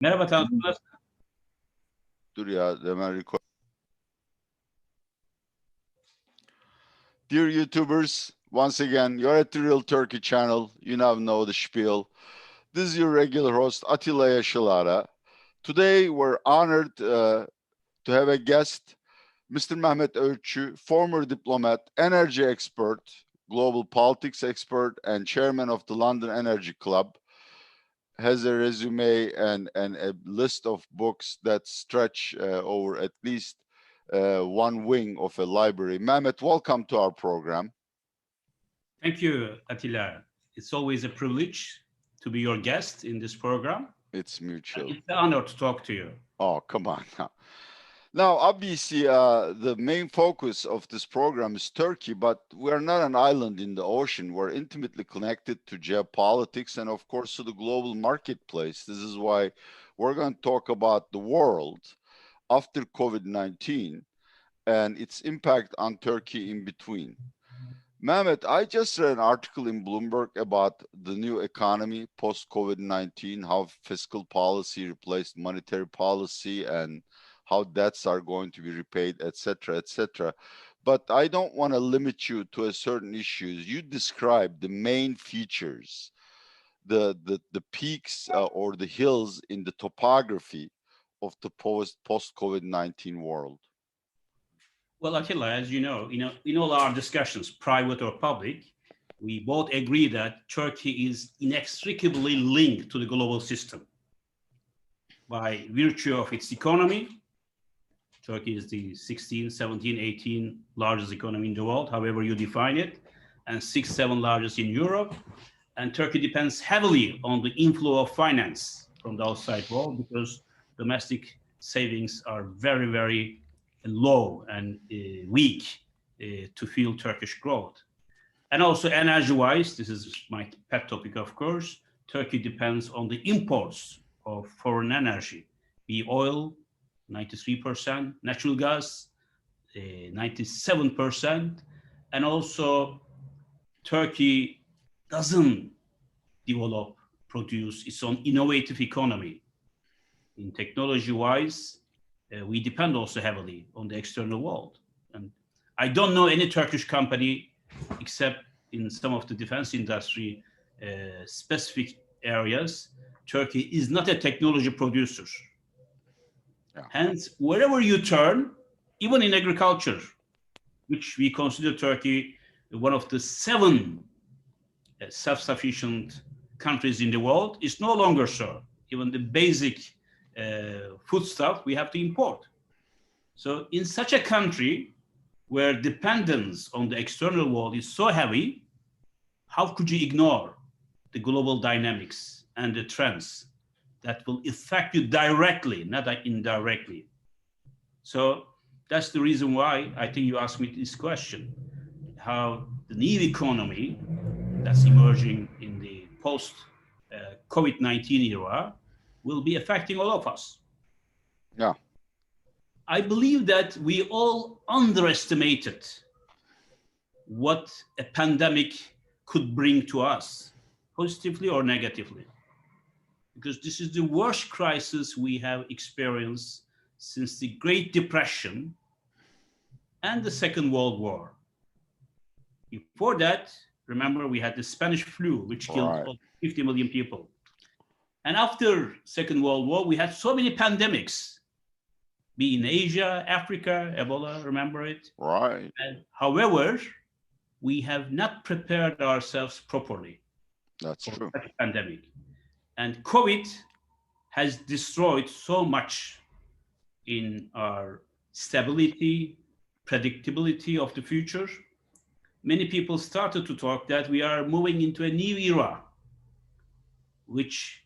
Merhaba Tansu, nasılsın? Dur ya, hemen record. Dear YouTubers, once again, you're at the Real Turkey channel. You now know the spiel. This is your regular host, Atilla Yaşalara. Today, we're honored to have a guest, Mr. Mehmet Ogutcu, former diplomat, energy expert, global politics expert, and chairman of the London Energy Club. Has a resume and a list of books that stretch over at least one wing of a library. Mehmet, welcome to our program. Thank you, Attila. It's always a privilege to be your guest in this program. It's mutual. It's an honor to talk to you. Oh, come on now. Now, obviously, the main focus of this program is Turkey, but we are not an island in the ocean. We're intimately connected to geopolitics and, of course, to the global marketplace. This is why we're going to talk about the world after COVID-19 and its impact on Turkey in between. Mehmet, I just read an article in Bloomberg about the new economy post-COVID-19, how fiscal policy replaced monetary policy and how debts are going to be repaid, etc., etc. But I don't want to limit you to a certain issues. You describe the main features, the peaks or the hills in the topography of the post-COVID-19 world. Well, Attila, as you know, in all our discussions, private or public, we both agree that Turkey is inextricably linked to the global system by virtue of its economy. Turkey is the 16, 17, 18 largest economy in the world, however you define it, and 6, 7 largest in Europe. And Turkey depends heavily on the inflow of finance from the outside world because domestic savings are very, very low and weak to fuel Turkish growth. And also energy-wise, this is my pet topic, of course, Turkey depends on the imports of foreign energy, be oil, 93%, natural gas, 97%, and also Turkey doesn't produce its own innovative economy. In technology-wise, we depend also heavily on the external world. And I don't know any Turkish company, except in some of the defense industry specific areas, Turkey is not a technology producer. Yeah. Hence, wherever you turn, even in agriculture, which we consider Turkey one of the 7 self-sufficient countries in the world, is no longer so. Even the basic foodstuff we have to import. So in such a country where dependence on the external world is so heavy, how could you ignore the global dynamics and the trends that will affect you directly, not indirectly? So that's the reason why I think you asked me this question, how the new economy that's emerging in the post-COVID-19 era will be affecting all of us. Yeah. I believe that we all underestimated what a pandemic could bring to us, positively or negatively. Because this is the worst crisis we have experienced since the Great Depression and the Second World War. Before that, remember, we had the Spanish flu, which killed 50 million people. And after Second World War, we had so many pandemics, be in Asia, Africa, Ebola, remember it? Right. And, however, we have not prepared ourselves properly. That's true. For such a pandemic. And COVID has destroyed so much in our stability, predictability of the future. Many people started to talk that we are moving into a new era, which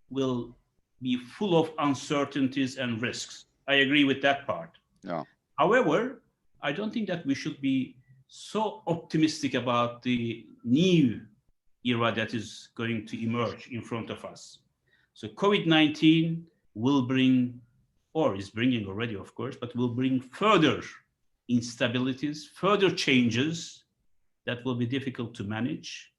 will be full of uncertainties and risks. I agree with that part. Yeah. However, I don't think that we should be so optimistic about the new era that is going to emerge in front of us. So COVID-19 will bring, or is bringing already, of course, but will bring further instabilities, further changes that will be difficult to manage.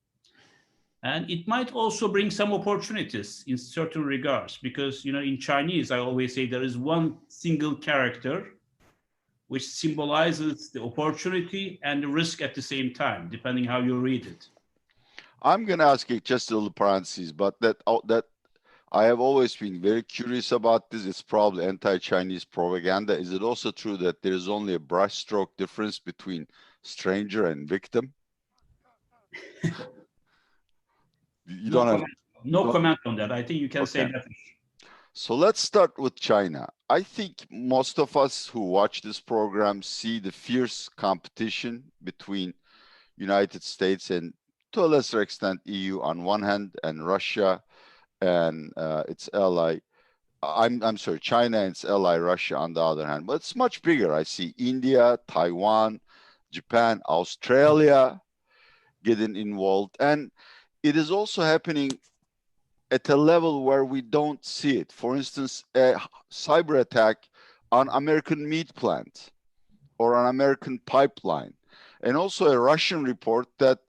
And it might also bring some opportunities in certain regards, because, in Chinese, I always say there is one single character which symbolizes the opportunity and the risk at the same time, depending how you read it. I'm going to ask you just a little parenthesis, but that I have always been very curious about this. It's probably anti-Chinese propaganda. Is it also true that there is only a brushstroke difference between stranger and victim? You No don't have, comment, no comment on that. I think you can say better. So let's start with China. I think most of us who watch this program see the fierce competition between United States and, to a lesser extent, EU on one hand, and Russia and its ally. I'm sorry, China and its ally Russia on the other hand. But it's much bigger. I see India, Taiwan, Japan, Australia getting involved, and it is also happening at a level where we don't see it. For instance, a cyber attack on American meat plant or an American pipeline, and also a Russian report that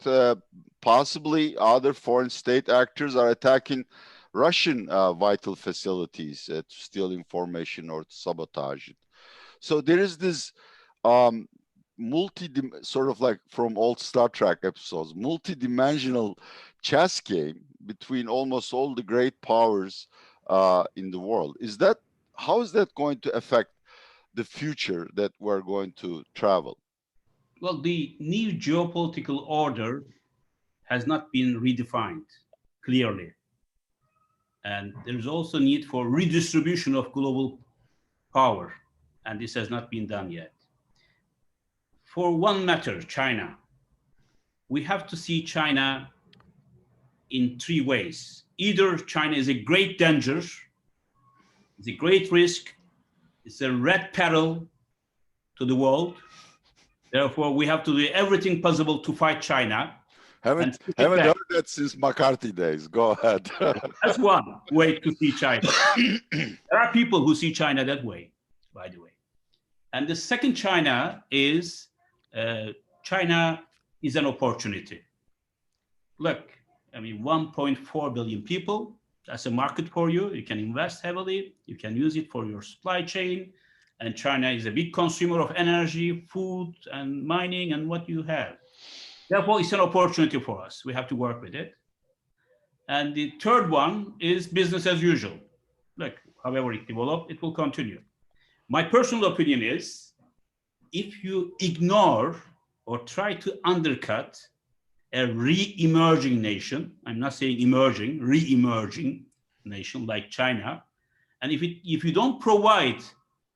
possibly other foreign state actors are attacking Russian vital facilities to steal information or to sabotage it. So there is this sort of like from old Star Trek episodes, multi-dimensional chess game between almost all the great powers in the world. How is that going to affect the future that we're going to travel? Well, the new geopolitical order has not been redefined clearly. And there is also need for redistribution of global power, and this has not been done yet. For one matter, China, we have to see China in three ways. Either China is a great danger, it's a great risk, it's a red peril to the world. Therefore, we have to do everything possible to fight China. Haven't heard that since McCarthy days. Go ahead. That's one way to see China. There are people who see China that way, by the way. And the second China is China is an opportunity. Look, 1.4 billion people, that's a market for you. You can invest heavily. You can use it for your supply chain. And China is a big consumer of energy, food, and mining, and what you have. Therefore, it's an opportunity for us. We have to work with it. And the third one is business as usual. Look, however it develops, it will continue. My personal opinion is, if you ignore or try to undercut a re-emerging nation, I'm not saying emerging, re-emerging nation like China, and if you don't provide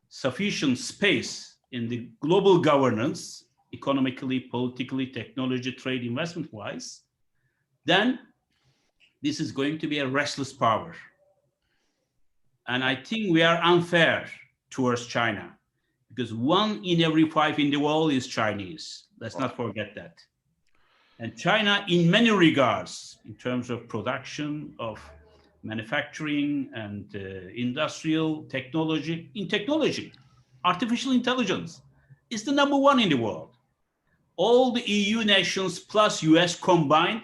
sufficient space in the global governance, economically, politically, technology, trade, investment-wise, then this is going to be a restless power. And I think we are unfair towards China, because 1 in every 5 in the world is Chinese. Let's not forget that. And China, in many regards, in terms of production, of manufacturing and industrial technology, in technology, artificial intelligence is the number 1 in the world. All the EU nations plus US combined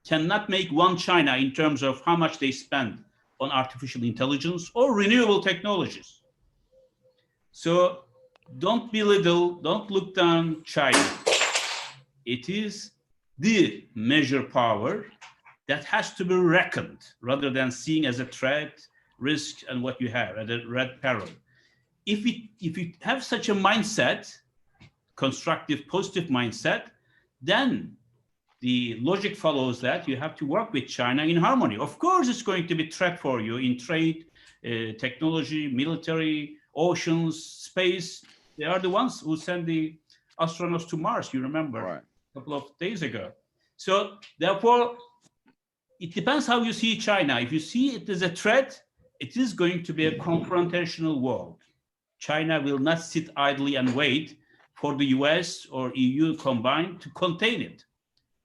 cannot make one China in terms of how much they spend on artificial intelligence or renewable technologies. So don't belittle, don't look down China. It is the major power that has to be reckoned rather than seen as a threat, risk, and what you have, as a red peril. If you have such a mindset, constructive, positive mindset, then the logic follows that you have to work with China in harmony. Of course, it's going to be a threat for you in trade, technology, military, oceans, space. They are the ones who send the astronauts to Mars, you remember, right, a couple of days ago. So therefore, it depends how you see China. If you see it as a threat, it is going to be a confrontational world. China will not sit idly and wait for the US or EU combined to contain it.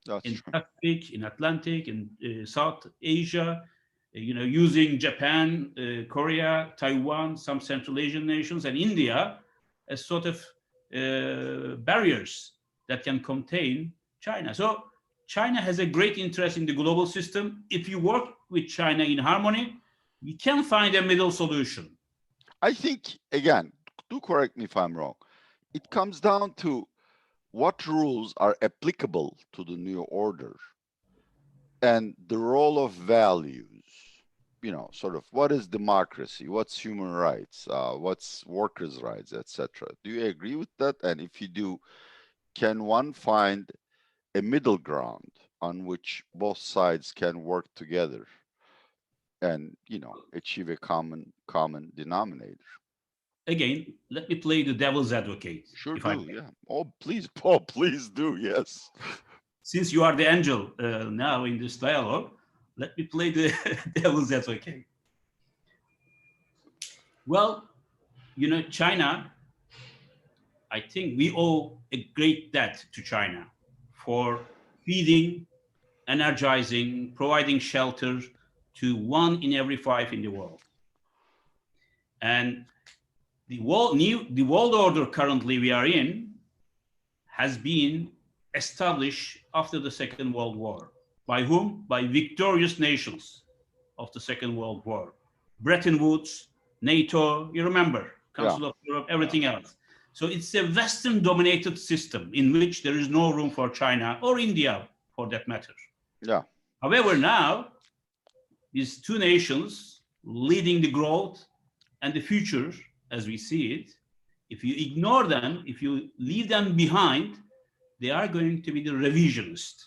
That's in Pacific, in Atlantic, in South Asia, using Japan, Korea, Taiwan, some Central Asian nations, and India as sort of barriers that can contain China. So China has a great interest in the global system. If you work with China in harmony, you can find a middle solution. I think, again, do correct me if I'm wrong, it comes down to what rules are applicable to the new order and the role of values. You know, sort of what is democracy, what's human rights, what's workers' rights, etc. Do you agree with that? And if you do, can one find a middle ground on which both sides can work together and, you know, achieve a common denominator? Again, let me play the devil's advocate. Sure if I do, may. yeah. Oh, please, Paul, please do, yes. Since you are the angel now in this dialogue, let me play the devil's advocate. Well, you know, China, I think we owe a great debt to China for feeding, energizing, providing shelter to 1 in every 5 in the world. And the world order currently we are in has been established after the Second World War. By whom? By victorious nations of the Second World War. Bretton Woods, NATO, you remember, Council of Europe, everything else. So it's a Western-dominated system in which there is no room for China or India, for that matter. Yeah. However, now, these two nations leading the growth and the future as we see it, if you ignore them, if you leave them behind, they are going to be the revisionists.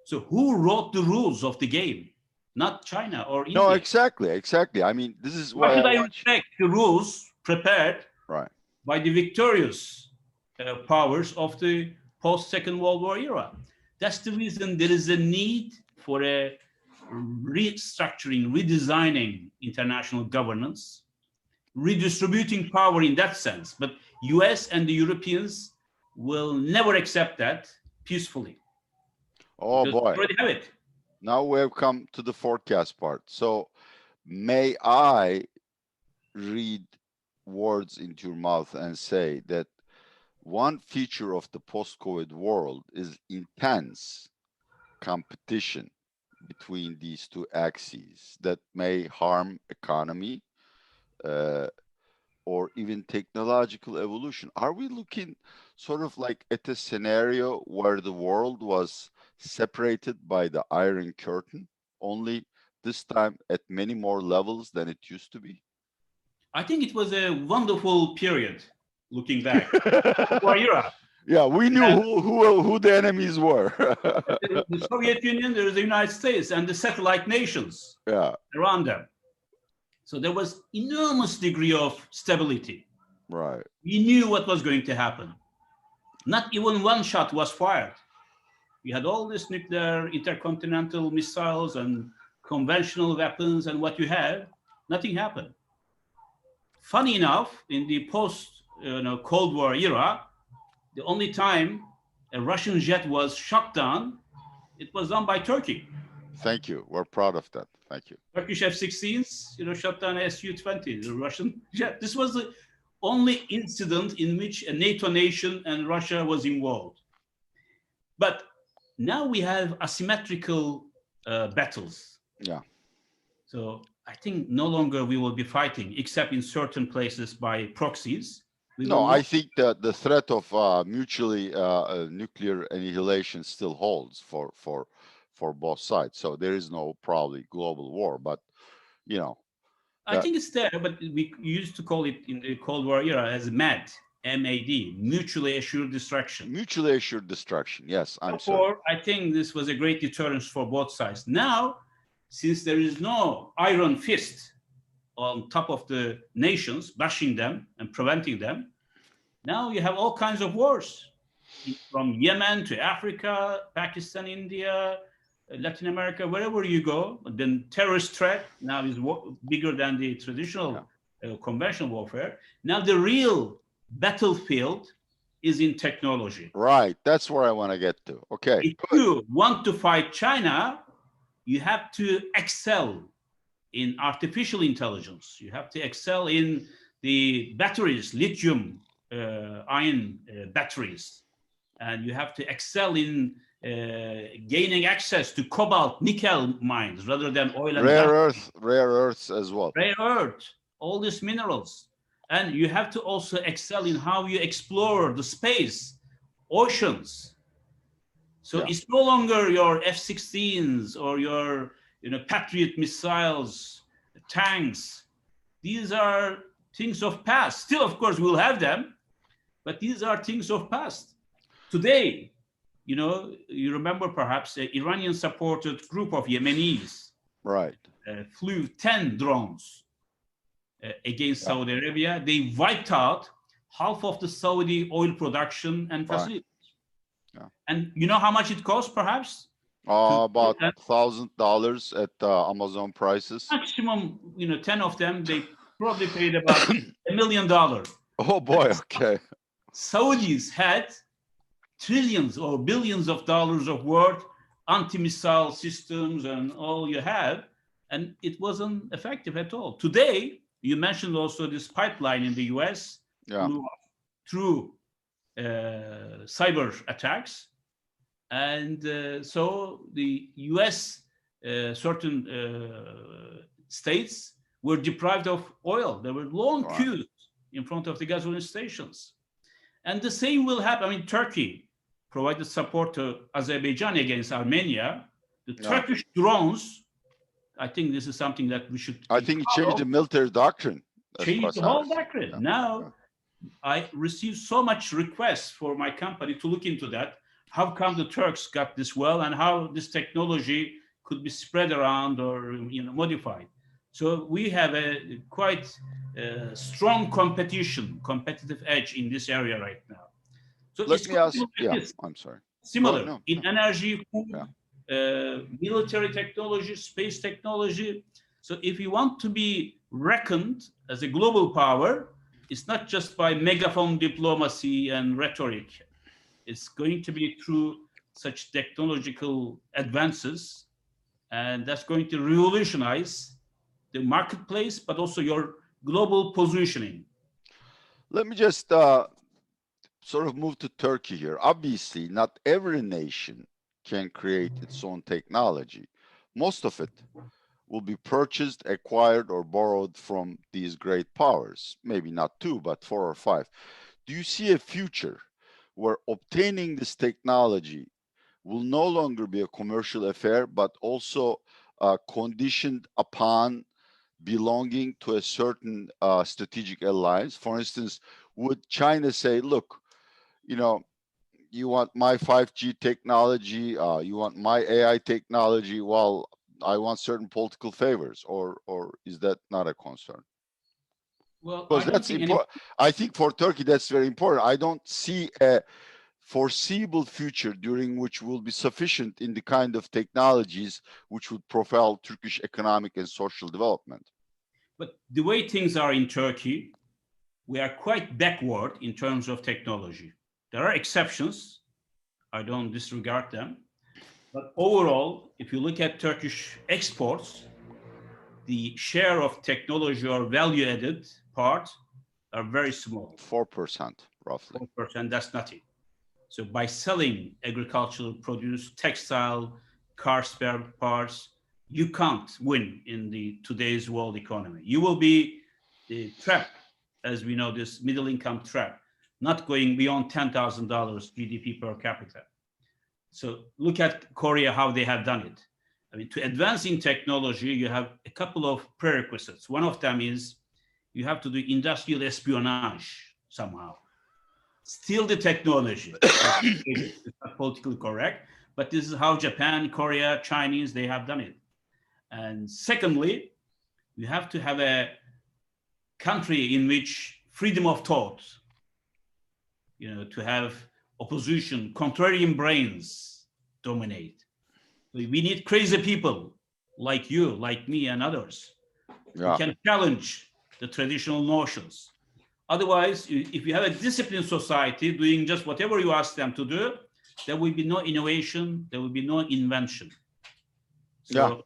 So who wrote the rules of the game? Not China or India. No, exactly. I mean, this is Why should I want respect the rules prepared by the victorious powers of the post-Second World War era? That's the reason there is a need for a restructuring, redesigning international governance, redistributing power in that sense. But US and the Europeans will never accept that peacefully. Oh boy. We already have it. Now we have come to the forecast part. So may I read words into your mouth and say that one feature of the post-COVID world is intense competition between these two axes that may harm economy or even technological evolution. Are we looking sort of like at a scenario where the world was separated by the Iron Curtain, only this time at many more levels than it used to be? I think it was a wonderful period, looking back. War era. Yeah, we knew who the enemies were. The Soviet Union, there is the United States, and the satellite nations around them. So there was enormous degree of stability. Right. We knew what was going to happen. Not even one shot was fired. We had all this nuclear intercontinental missiles and conventional weapons and what you had, nothing happened. Funny enough, in the post-Cold War era, the only time a Russian jet was shot down, it was done by Turkey. Thank you. We're proud of that. Thank you. Turkish F-16s, shot down Su-20, the Russian jet. This was the only incident in which a NATO nation and Russia was involved. But now we have asymmetrical battles. Yeah. So I think no longer we will be fighting, except in certain places by proxies. No, I think that the threat of mutually nuclear annihilation still holds for both sides. So there is no probably global war, but I think it's there, but we used to call it in the Cold War era as MAD, M-A-D, mutually assured destruction. Mutually assured destruction. Yes, I'm sorry. I think this was a great deterrence for both sides. Now, since there is no iron fist on top of the nations, bashing them and preventing them, now you have all kinds of wars, from Yemen to Africa, Pakistan, India, Latin America, wherever you go. Then terrorist threat now is bigger than the traditional conventional warfare. Now the real battlefield is in technology. Right, that's where I want to get to. Okay. If you want to fight China, you have to excel in artificial intelligence. You have to excel in the batteries, lithium ion batteries. And you have to excel in gaining access to cobalt, nickel mines rather than oil and rare earths as well. Rare earth, all these minerals. And you have to also excel in how you explore the space, oceans. So it's no longer your F-16s or your Patriot missiles, tanks. These are things of past. Still, of course, we'll have them, but these are things of past. Today, you remember perhaps an Iranian-supported group of Yemenis flew 10 drones against Saudi Arabia. They wiped out half of the Saudi oil production and facilities. And you know how much it cost, perhaps? About $1,000 at Amazon prices. Maximum, 10 of them, they probably paid about $1 million. Oh boy, okay. Saudis had trillions or billions of dollars of worth, anti-missile systems and all you have, and it wasn't effective at all. Today, you mentioned also this pipeline in the US through cyber attacks. And so the US, certain states were deprived of oil. There were long queues in front of the gasoline stations. And the same will happen. I mean, Turkey provided support to Azerbaijan against Armenia. The Turkish drones, I think this is something that we should. I think it changed the military doctrine. Changed the whole doctrine. Now, I received so much requests for my company to look into that. How come the Turks got this well, and how this technology could be spread around or modified? So we have a quite strong competitive edge in this area right now. So let me ask. I'm sorry. Similar in energy, food, military technology, space technology. So if you want to be reckoned as a global power, it's not just by megaphone diplomacy and rhetoric. It's going to be through such technological advances, and that's going to revolutionize the marketplace, but also your global positioning. Let me just sort of move to Turkey here. Obviously, not every nation can create its own technology. Most of it will be purchased, acquired, or borrowed from these great powers. Maybe not 2, but 4 or 5. Do you see a future where obtaining this technology will no longer be a commercial affair, but also conditioned upon belonging to a certain strategic alliance? For instance, would China say, look, you want my 5G technology, you want my AI technology, while I want certain political favors, or is that not a concern? Well, because that's important. I think for Turkey, that's very important. I don't see a foreseeable future during which will be sufficient in the kind of technologies which would propel Turkish economic and social development. But the way things are in Turkey, we are quite backward in terms of technology. There are exceptions. I don't disregard them. But overall, if you look at Turkish exports, the share of technology or value-added part are very small. 4%, roughly. 4%, that's nothing. So by selling agricultural produce, textile, car spare parts, you can't win in today's world economy. You will be trapped, as we know, this middle income trap, not going beyond $10,000 GDP per capita. So look at Korea, how they have done it. I mean, to advance in technology, you have a couple of prerequisites. One of them is you have to do industrial espionage somehow. Steal the technology. It's not politically correct, but this is how Japan, Korea, Chinese, they have done it. And secondly, you have to have a country in which freedom of thought, to have opposition, contrarian brains dominate. We need crazy people like you, like me, and others who can challenge the traditional notions. Otherwise, if you have a disciplined society doing just whatever you ask them to do, there will be no innovation, there will be no invention. So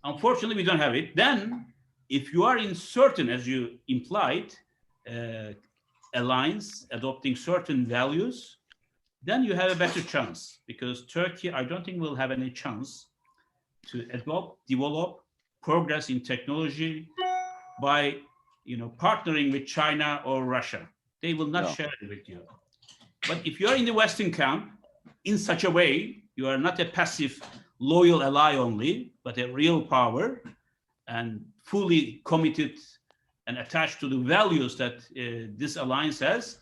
unfortunately, we don't have it. Then, if you are in certain, as you implied, alliance, adopting certain values, then you have a better chance, because Turkey, I don't think, will have any chance to adopt, develop, progress in technology by partnering with China or Russia. They will not share it with you. But if you are in the Western camp in such a way, you are not a passive, loyal ally only, but a real power and fully committed and attached to the values that this alliance has,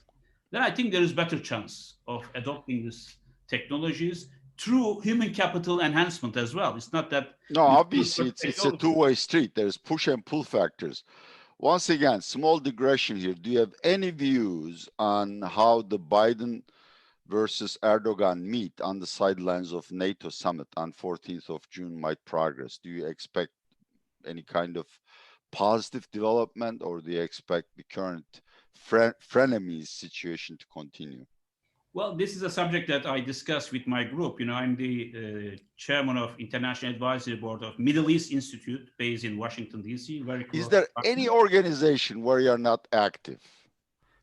then I think there is better chance of adopting these technologies through human capital enhancement as well. It's not that... No, obviously, it's a two-way street. There's push and pull factors. Once again, small digression here. Do you have any views on how the Biden versus Erdogan meet on the sidelines of NATO summit on 14th of June might progress? Do you expect any kind of positive development, or do you expect the current frenemies situation to continue? Well, this is a subject that I discuss with my group. I'm the chairman of International Advisory Board of Middle East Institute, based in Washington, D.C. Very close. Is there any organization where you're not active?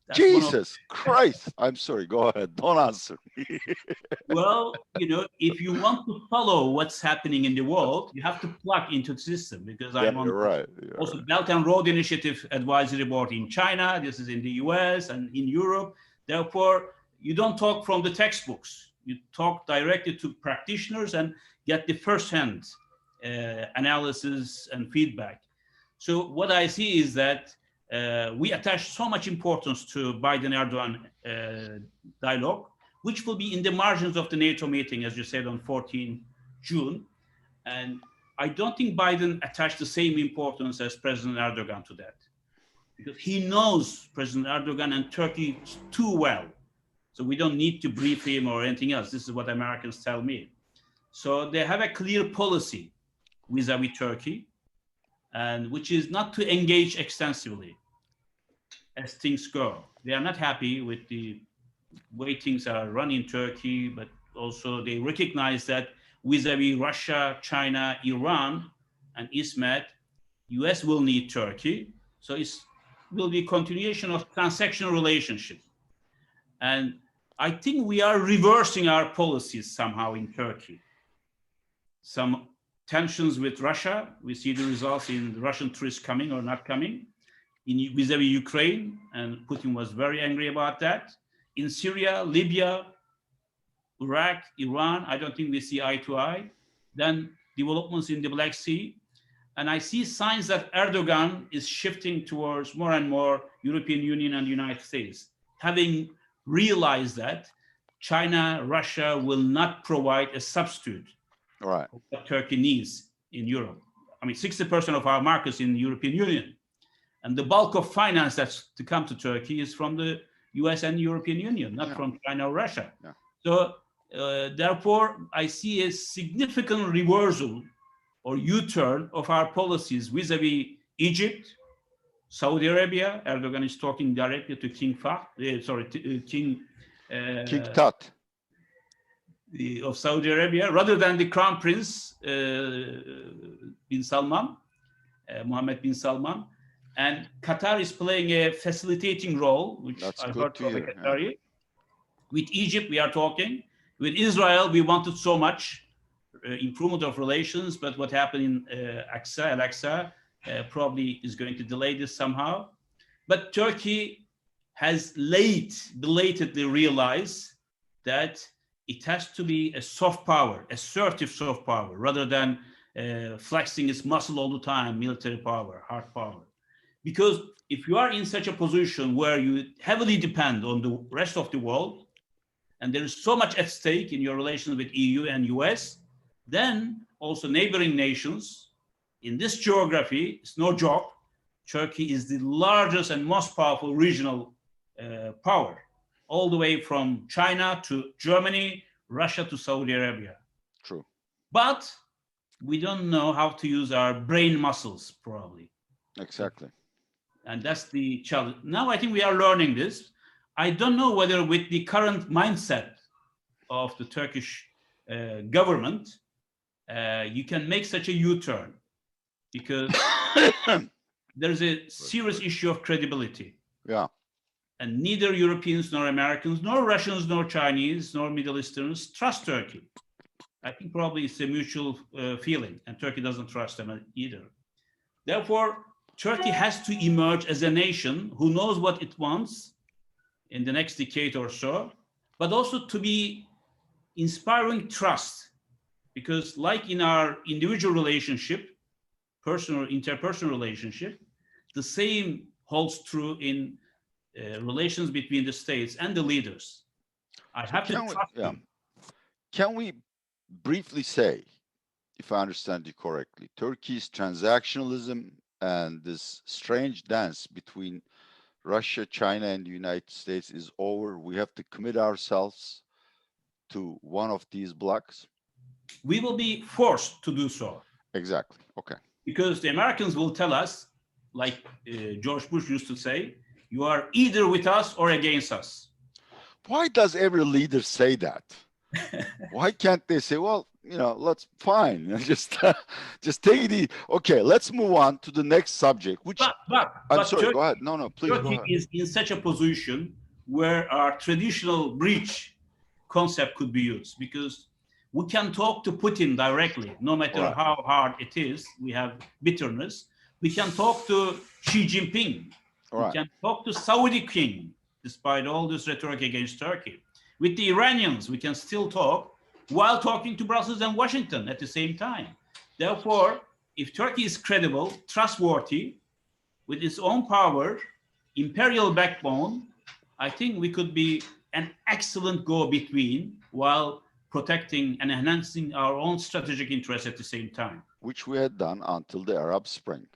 That's Jesus Christ. I'm sorry, go ahead. Don't answer me. Well, if you want to follow what's happening in the world, you have to plug into the system, because I'm on also Belt and Road Initiative Advisory Board in China. This is in the US and in Europe. Therefore, you don't talk from the textbooks. You talk directly to practitioners and get the first-hand analysis and feedback. So what I see is that we attach so much importance to Biden-Erdogan dialogue, which will be in the margins of the NATO meeting, as you said, on 14 June. And I don't think Biden attached the same importance as President Erdogan to that, because he knows President Erdogan and Turkey too well. So we don't need to brief him or anything else. This is what Americans tell me. So they have a clear policy vis-a-vis Turkey, and which is not to engage extensively as things go. They are not happy with the way things are run in Turkey, but also they recognize that vis-a-vis Russia, China, Iran, and ISMED, US will need Turkey. So it will be a continuation of transactional relationship. And I think we are reversing our policies somehow in Turkey. Some tensions with Russia, we see the results in the Russian tourists coming or not coming. In vis-a-vis Ukraine, and Putin was very angry about that. In Syria, Libya, Iraq, Iran, I don't think we see eye to eye. Then developments in the Black Sea. And I see signs that Erdogan is shifting towards more and more European Union and United States, having realized that China, Russia will not provide a substitute for what Turkey needs in Europe. I mean, 60% of our markets in the European Union. And the bulk of finance that's to come to Turkey is from the US and European Union, not from China or Russia. So therefore, I see a significant reversal or U-turn of our policies vis-a-vis Egypt, Saudi Arabia. Erdogan is talking directly to King Tut of Saudi Arabia, rather than the Crown Prince bin Salman, Mohammed bin Salman. And Qatar is playing a facilitating role, which I heard from Qatari. With Egypt, we are talking. With Israel, we wanted so much improvement of relations, but what happened in Al-Aqsa probably is going to delay this somehow. But Turkey has belatedly realized that it has to be a soft power, assertive soft power, rather than flexing its muscle all the time, military power, hard power. Because if you are in such a position where you heavily depend on the rest of the world, and there is so much at stake in your relations with EU and US, then also neighboring nations, in this geography, it's no joke, Turkey is the largest and most powerful regional power, all the way from China to Germany, Russia to Saudi Arabia. True. But we don't know how to use our brain muscles, probably. Exactly. And that's the challenge. Now I think we are learning this. I don't know whether with the current mindset of the Turkish government, you can make such a U-turn, because there's a serious issue of credibility. Yeah. And neither Europeans, nor Americans, nor Russians, nor Chinese, nor Middle Easterns trust Turkey. I think probably it's a mutual feeling, and Turkey doesn't trust them either. Therefore, Turkey has to emerge as a nation who knows what it wants in the next decade or so, but also to be inspiring trust. Because like in our individual relationship, personal, interpersonal relationship, the same holds true in relations between the states and the leaders. I have to trust them. Can we briefly say, if I understand you correctly, Turkey's transactionalism and this strange dance between Russia, China, and the United States is over? We have to commit ourselves to one of these blocks? We will be forced to do so. Exactly. Okay. Because the Americans will tell us, like George Bush used to say, you are either with us or against us. Why does every leader say that? Why can't they say, well, you know, let's fine, just take it easy. Okay, let's move on to the next subject. Which I'm sorry, Turkey, go ahead. No, please go ahead. Turkey is in such a position where our traditional breach concept could be used, because we can talk to Putin directly, no matter how hard it is. We have bitterness. We can talk to Xi Jinping. We can talk to Saudi king, despite all this rhetoric against Turkey. With the Iranians, we can still talk while talking to Brussels and Washington at the same time. Therefore, if Turkey is credible, trustworthy, with its own power, imperial backbone, I think we could be an excellent go-between while protecting and enhancing our own strategic interests at the same time. Which we had done until the Arab Spring,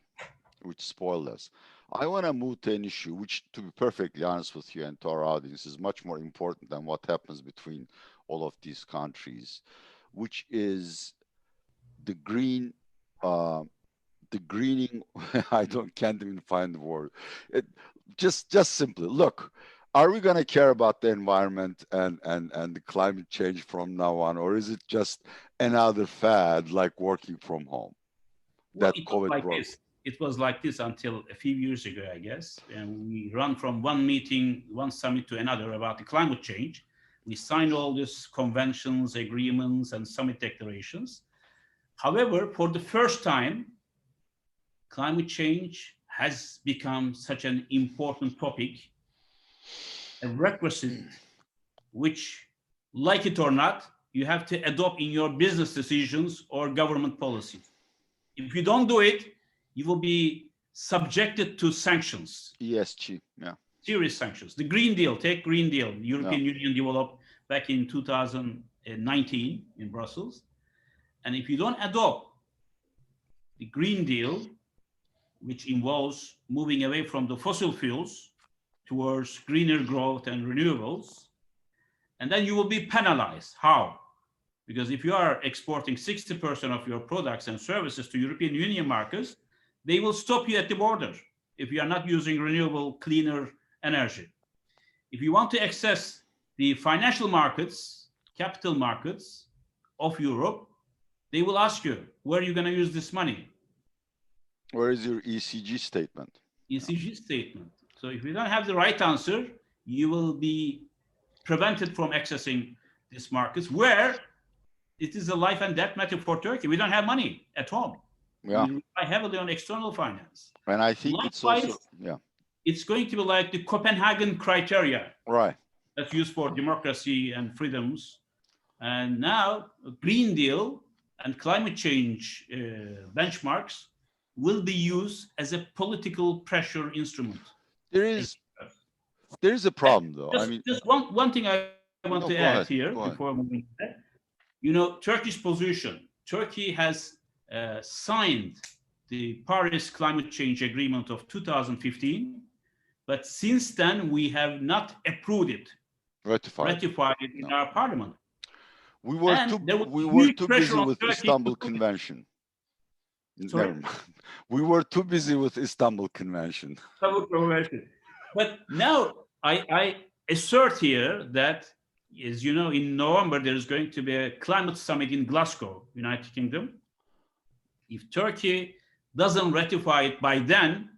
which spoiled us. I want to move to an issue which, to be perfectly honest with you and to our audience, is much more important than what happens between all of these countries, which is the greening. Can't even find the word. Just simply, look, are we going to care about the environment and the climate change from now on, or is it just another fad like working from home? Well, it was like this until a few years ago, I guess. And we run from one meeting, one summit to another about the climate change. We signed all these conventions, agreements, and summit declarations. However, for the first time, climate change has become such an important topic, a requisite, which, like it or not, you have to adopt in your business decisions or government policies. If you don't do it, you will be subjected to sanctions. ESG, yeah. Serious sanctions. The Green Deal, take Green Deal, the European Union developed back in 2019 in Brussels. And if you don't adopt the Green Deal, which involves moving away from the fossil fuels towards greener growth and renewables, and then you will be penalized. How? Because if you are exporting 60% of your products and services to European Union markets, they will stop you at the border if you are not using renewable, cleaner energy. If you want to access the financial markets, capital markets of Europe, they will ask you, where are you going to use this money? Where is your ECG statement? ECG statement. So if you don't have the right answer, you will be prevented from accessing these markets, where it is a life and death matter for Turkey. We don't have money at home. Yeah. We rely heavily on external finance. And I think likewise, it's also, it's going to be like the Copenhagen criteria. Right. That's used for democracy and freedoms. And now Green Deal and climate change benchmarks will be used as a political pressure instrument. There is a problem, though. Just one thing I want to add here before moving to that. You know, Turkish position. Turkey has signed the Paris Climate Change Agreement of 2015, but since then we have not approved it, ratified it in our parliament. We were too busy with Istanbul Convention. We were too busy with Istanbul Convention. But now I assert here that, as you know, in November, there is going to be a climate summit in Glasgow, United Kingdom. If Turkey doesn't ratify it by then,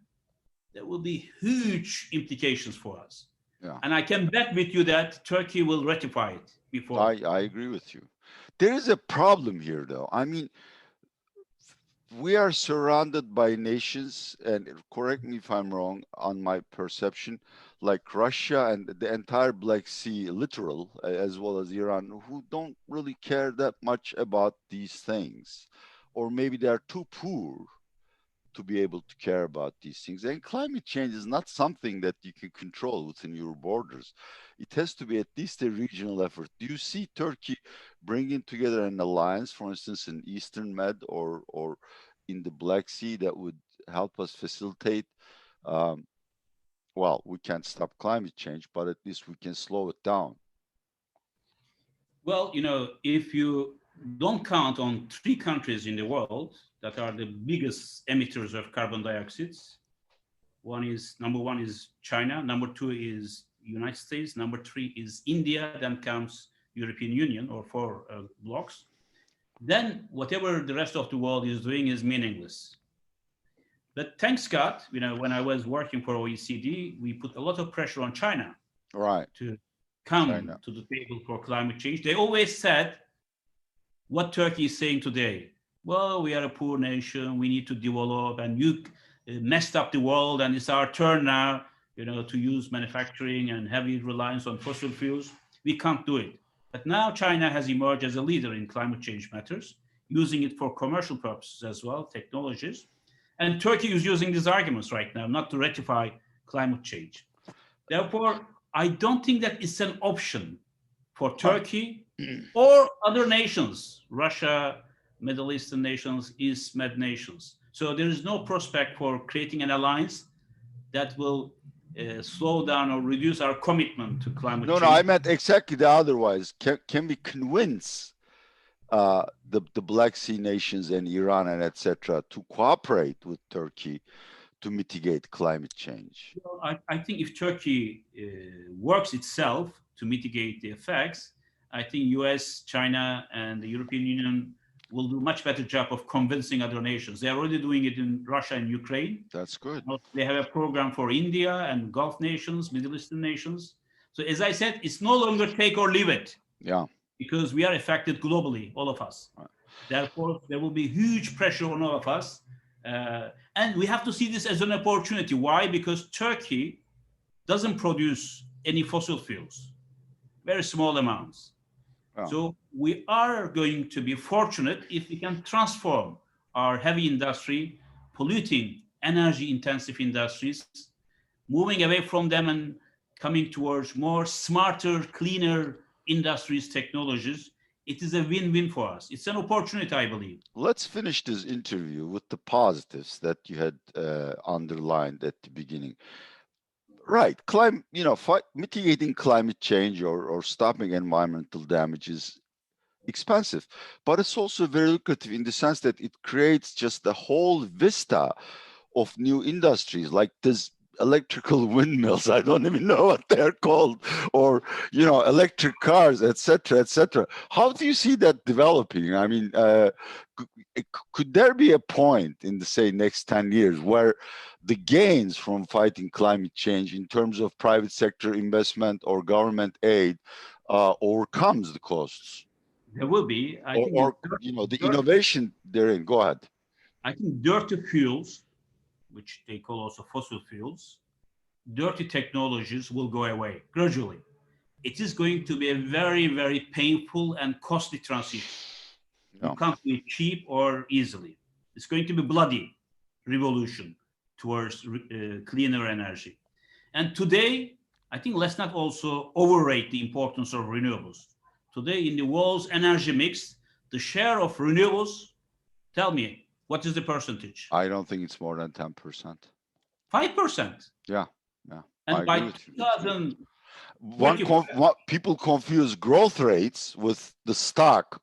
there will be huge implications for us. Yeah. And I can bet with you that Turkey will ratify it before. I agree with you. There is a problem here, though. I mean, we are surrounded by nations, and correct me if I'm wrong on my perception, like Russia and the entire Black Sea littoral, as well as Iran, who don't really care that much about these things, or maybe they are too poor to be able to care about these things. And climate change is not something that you can control within your borders. It has to be at least a regional effort. Do you see Turkey bringing together an alliance, for instance, in Eastern Med or in the Black Sea that would help us facilitate? Um, well, we can't stop climate change, but at least we can slow it down. Well, if you don't count on three countries in the world that are the biggest emitters of carbon dioxide, number one is China, number two is United States, number three is India, then comes European Union, or four blocks. Then whatever the rest of the world is doing is meaningless. But thanks God, when I was working for OECD, we put a lot of pressure on China, Right, to come China. to the table for climate change. They always said what Turkey is saying today. Well, we are a poor nation, we need to develop, and you messed up the world, and it's our turn now, to use manufacturing and heavy reliance on fossil fuels. We can't do it. But now China has emerged as a leader in climate change matters, using it for commercial purposes as well, technologies. And Turkey is using these arguments right now not to ratify climate change. Therefore, I don't think that it's an option for Turkey or other nations, Russia, Middle Eastern nations, East Med nations. So there is no prospect for creating an alliance that will slow down or reduce our commitment to climate change. No, I meant exactly the otherwise. Can we convince the Black Sea nations and Iran and etc. to cooperate with Turkey to mitigate climate change? Well, I think if Turkey works itself to mitigate the effects, I think US, China, and the European Union will do a much better job of convincing other nations. They're already doing it in Russia and Ukraine. That's good. They have a program for India and Gulf nations, Middle Eastern nations. So as I said, it's no longer take or leave it. Yeah. Because we are affected globally, all of us. Right. Therefore, there will be huge pressure on all of us. And we have to see this as an opportunity. Why? Because Turkey doesn't produce any fossil fuels, very small amounts. Oh. So we are going to be fortunate if we can transform our heavy industry, polluting, energy-intensive industries, moving away from them and coming towards more smarter, cleaner industries, technologies. It is a win-win for us. It's an opportunity, I believe. Let's finish this interview with the positives that you had underlined at the beginning. Right, mitigating climate change or stopping environmental damage is expensive, but it's also very lucrative in the sense that it creates just a whole vista of new industries, like this electrical windmills, I don't even know what they're called, or electric cars, etc., etc. How do you see that developing? I mean, could there be a point in the, say, next 10 years where the gains from fighting climate change in terms of private sector investment or government aid overcomes the costs? There will be, the innovation therein. Go ahead. I think dirty fuels, which they call also fossil fuels, dirty technologies will go away gradually. It is going to be a very, very painful and costly transition. Yeah. You can't do it cheap or easily. It's going to be bloody revolution towards cleaner energy. And today, I think let's not also overrate the importance of renewables. Today, in the world's energy mix, the share of renewables, tell me, what is the percentage? I don't think it's more than 10%. 5%. Yeah. And by 2000, people confuse growth rates with the stock,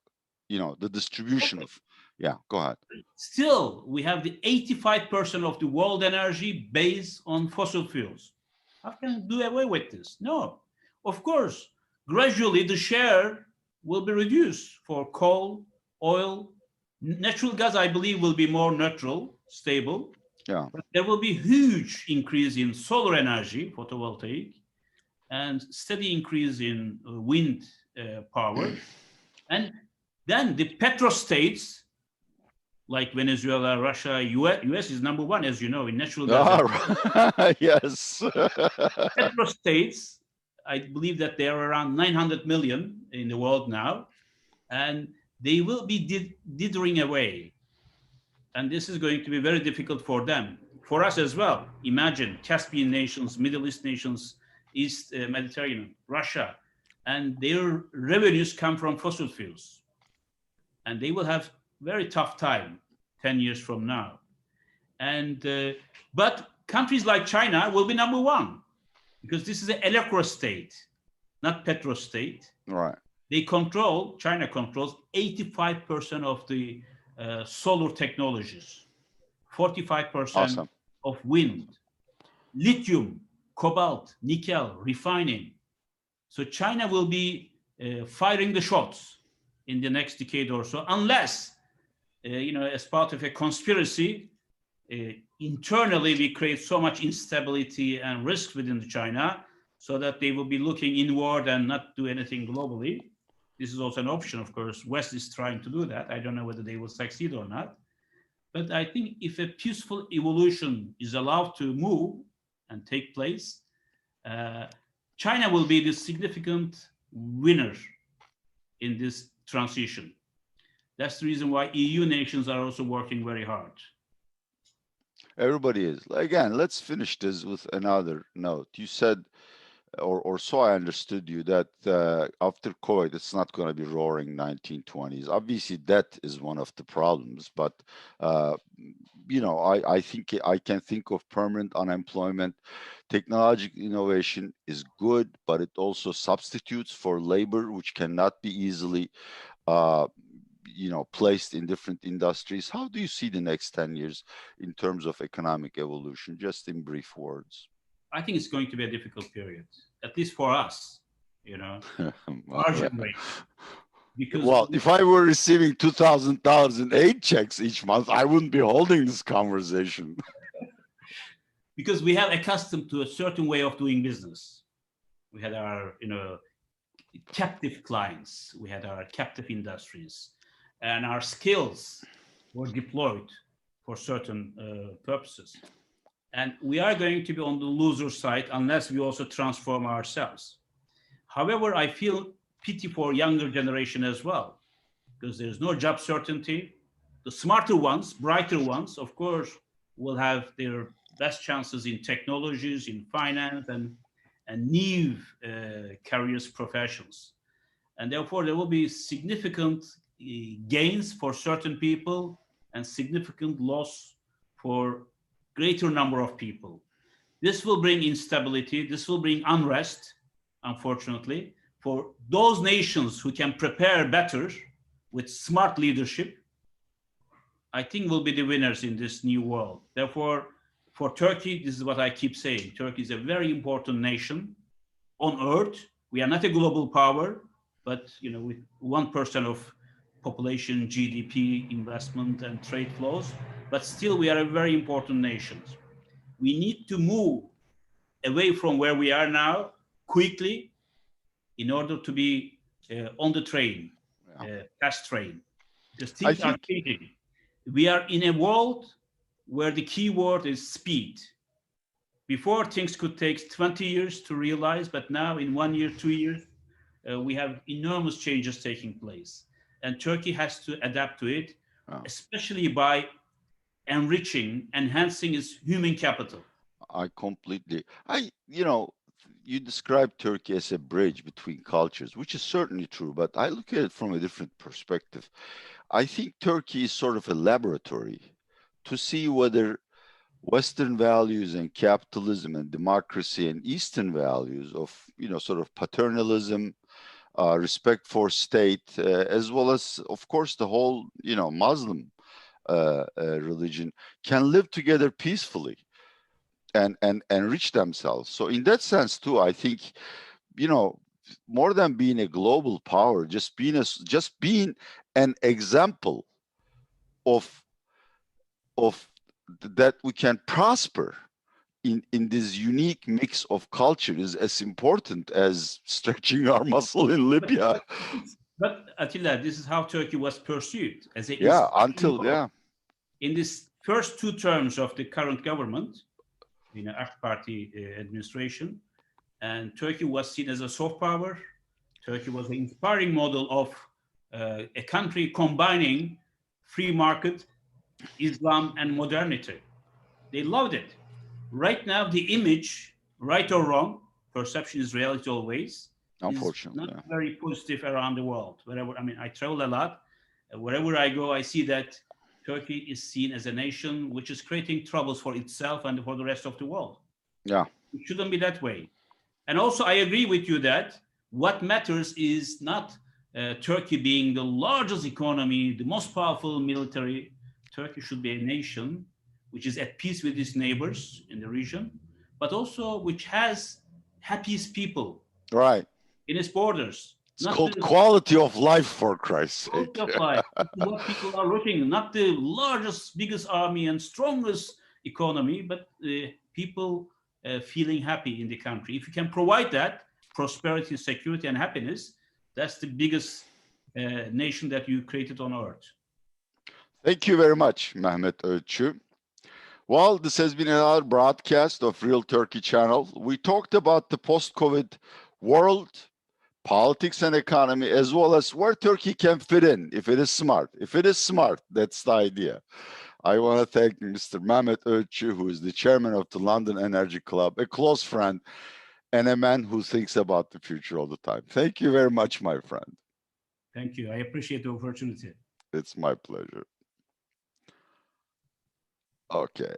the distribution of. Yeah, go ahead. Still, we have the 85% of the world energy based on fossil fuels. How can we do away with this? No. Of course, gradually the share will be reduced for coal, oil. Natural gas, I believe, will be more neutral, stable. Yeah. But there will be huge increase in solar energy, photovoltaic, and steady increase in wind power. And then the petrostates like Venezuela, Russia, US is number one, as you know, in natural gas. Yes. Petrostates, I believe that they are around 900 million in the world now, and they will be dithering away. And this is going to be very difficult for them. For us as well. Imagine Caspian nations, Middle East nations, East Mediterranean, Russia, and their revenues come from fossil fuels. And they will have very tough time 10 years from now. And but countries like China will be number one because this is an electro state, not petro state. Right. China controls 85% of the solar technologies, 45% Awesome. of wind, lithium, cobalt, nickel, refining. So China will be firing the shots in the next decade or so, unless, as part of a conspiracy, internally we create so much instability and risk within China so that they will be looking inward and not do anything globally. This is also an option, of course. West is trying to do that. I don't know whether they will succeed or not. But I think if a peaceful evolution is allowed to move and take place, China will be the significant winner in this transition. That's the reason why EU nations are also working very hard. Everybody is. Again, let's finish this with another note. You said, or so I understood you, that after COVID, it's not going to be roaring 1920s. Obviously, that is one of the problems. But, I think I can think of permanent unemployment. Technological innovation is good, but it also substitutes for labor, which cannot be easily placed in different industries. How do you see the next 10 years in terms of economic evolution, just in brief words? I think it's going to be a difficult period, at least for us, our generation. Because if I were receiving $2,000 in aid checks each month, I wouldn't be holding this conversation. Because we have accustomed to a certain way of doing business. We had our, captive clients. We had our captive industries. And our skills were deployed for certain purposes. And we are going to be on the loser side unless we also transform ourselves. However, I feel pity for younger generation as well, because there's no job certainty. The smarter ones, brighter ones, of course, will have their best chances in technologies, in finance, and new careers, professions. And therefore, there will be significant gains for certain people and significant loss for greater number of people. This will bring instability. This will bring unrest, unfortunately. For those nations who can prepare better with smart leadership, I think will be the winners in this new world. Therefore, for Turkey, this is what I keep saying. Turkey is a very important nation on earth. We are not a global power, but with 1% of population, GDP, investment, and trade flows, but still we are a very important nation. We need to move away from where we are now quickly in order to be on the train, fast train, because things are changing. We are in a world where the key word is speed. Before, things could take 20 years to realize, but now in 1 year, 2 years, we have enormous changes taking place. And Turkey has to adapt to it, especially by enhancing its human capital. You described Turkey as a bridge between cultures, which is certainly true, but I look at it from a different perspective. I think Turkey is sort of a laboratory to see whether Western values and capitalism and democracy and Eastern values of, sort of paternalism, respect for state, as well as, of course, the whole, Muslim religion can live together peacefully and enrich themselves. So in that sense, too, I think, more than being a global power, just being an example of that we can prosper in this unique mix of culture is as important as stretching our muscle in Libya. But Attila, this is how Turkey was perceived as a in this first 2 terms of the current government, AK Party administration, and Turkey was seen as a soft power. Turkey was an inspiring model of a country combining free market, Islam, and modernity. They loved it. Right now, the image, right or wrong, perception is reality always, unfortunately, is not very positive around the world. Wherever, I mean, I travel a lot. Wherever I go, I see that Turkey is seen as a nation which is creating troubles for itself and for the rest of the world. Yeah. It shouldn't be that way. And also, I agree with you that what matters is not Turkey being the largest economy, the most powerful military. Turkey should be a nation which is at peace with its neighbors in the region, but also which has happiest people Right. in its borders. It's called quality of life, for Christ's sake. Quality of life. What people are looking, not the largest, biggest army and strongest economy, but people feeling happy in the country. If you can provide that, prosperity, security, and happiness, that's the biggest nation that you created on earth. Thank you very much, Mehmet Ogutcu. Well, this has been another broadcast of Real Turkey Channel. We talked about the post-COVID world, politics and economy, as well as where Turkey can fit in if it is smart. If it is smart, that's the idea. I want to thank Mr. Mehmet Ogutcu, who is the chairman of the London Energy Club, a close friend, and a man who thinks about the future all the time. Thank you very much, my friend. Thank you. I appreciate the opportunity. It's my pleasure. Okay.